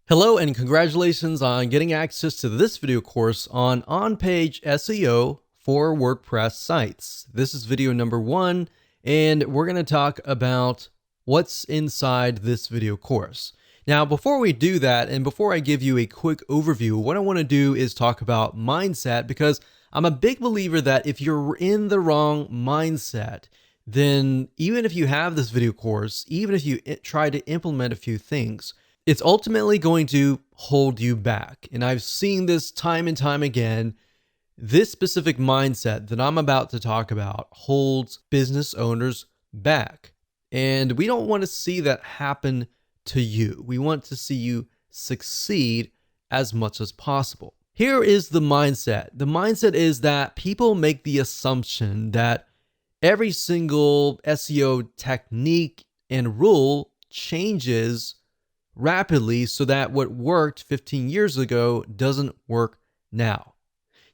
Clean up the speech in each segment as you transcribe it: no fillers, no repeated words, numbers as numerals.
Hello and congratulations on getting access to this video course on on-page SEO for WordPress sites. This is video number 1, and we're going to talk about what's inside this video course. Now, before we do that, and before I give you a quick overview, what I want to do is talk about mindset, because I'm a big believer that if you're in the wrong mindset, then even if you have this video course, even if you try to implement a few things, it's ultimately going to hold you back. And I've seen this time and time again. This specific mindset that I'm about to talk about holds business owners back. And we don't want to see that happen to you. We want to see you succeed as much as possible. Here is the mindset. The mindset is that people make the assumption that every single SEO technique and rule changes rapidly so that what worked 15 years ago doesn't work now.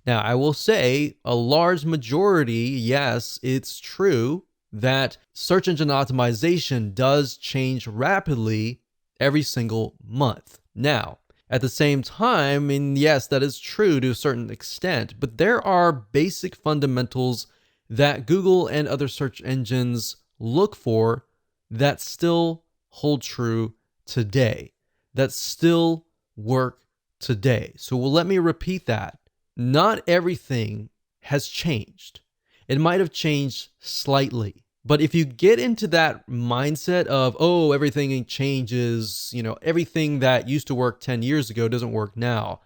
Now, I will say a large majority, yes, it's true that search engine optimization does change rapidly every single month. Now, at the same time, and yes, that is true to a certain extent, but there are basic fundamentals that Google and other search engines look for that still hold true today, that still work today. So let me repeat that. Not everything has changed. It might have changed slightly. But if you get into that mindset of, oh, everything changes, everything that used to work 10 years ago doesn't work now,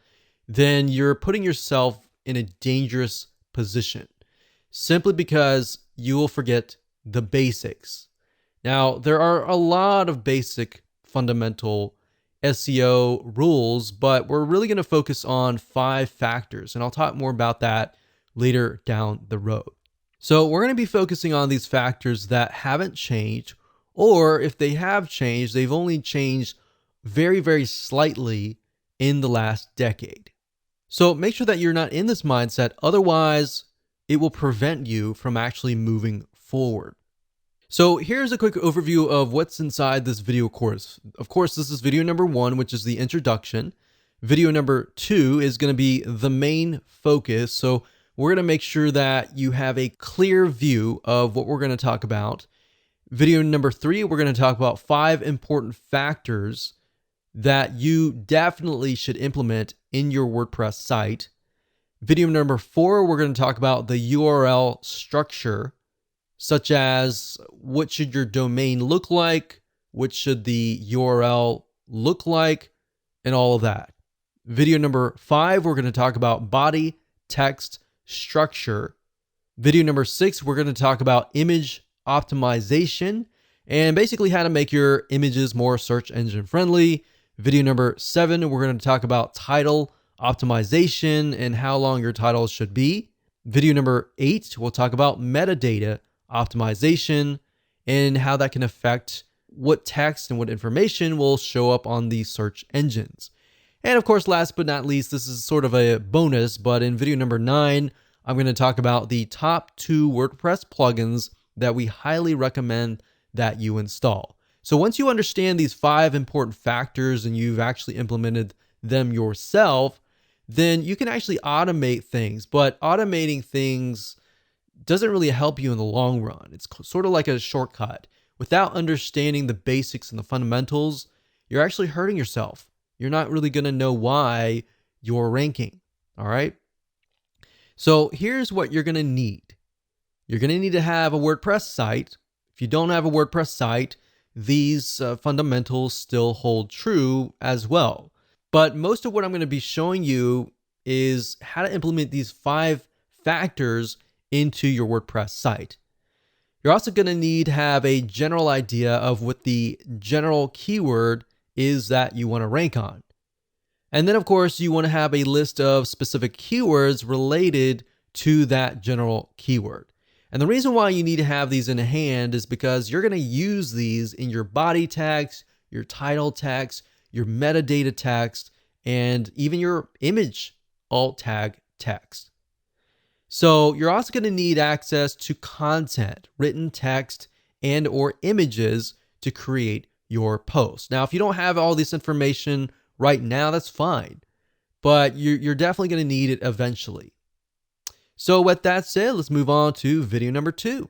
then you're putting yourself in a dangerous position simply because you will forget the basics. Now, there are a lot of basic fundamental SEO rules, but we're really going to focus on 5 factors, and I'll talk more about that later down the road. So we're going to be focusing on these factors that haven't changed, or if they have changed, they've only changed very, very slightly in the last decade. So make sure that you're not in this mindset, otherwise it will prevent you from actually moving forward. So here's a quick overview of what's inside this video course. Of course, this is video number 1, which is the introduction. Video number 2 is going to be the main focus. So we're going to make sure that you have a clear view of what we're going to talk about. Video number 3, we're going to talk about 5 important factors that you definitely should implement in your WordPress site. Video number 4, we're going to talk about the URL structure, such as what should your domain look like, what should the URL look like, and all of that. Video number 5, we're going to talk about body text structure. Video number 6, we're going to talk about image optimization and basically how to make your images more search engine friendly. Video number 7, we're going to talk about title optimization and how long your titles should be. Video number 8, we'll talk about metadata optimization and how that can affect what text and what information will show up on the search engines. And of course, last but not least, this is sort of a bonus, but in video number 9, I'm going to talk about the top 2 WordPress plugins that we highly recommend that you install. So once you understand these 5 important factors and you've actually implemented them yourself, then you can actually automate things, but automating things doesn't really help you in the long run. It's sort of like a shortcut. Without understanding the basics and the fundamentals, you're actually hurting yourself. You're not really going to know why you're ranking. All right. So here's what you're going to need. You're going to need to have a WordPress site. If you don't have a WordPress site, these fundamentals still hold true as well. But most of what I'm going to be showing you is how to implement these 5 factors into your WordPress site. You're also going to need to have a general idea of what the general keyword is that you want to rank on. And then, of course, you want to have a list of specific keywords related to that general keyword. And the reason why you need to have these in hand is because you're going to use these in your body text, your title text, your metadata text, and even your image alt tag text. So you're also going to need access to content, written text, and or images to create your post. Now, if you don't have all this information right now, that's fine. But you're definitely going to need it eventually. So with that said, let's move on to video number 2.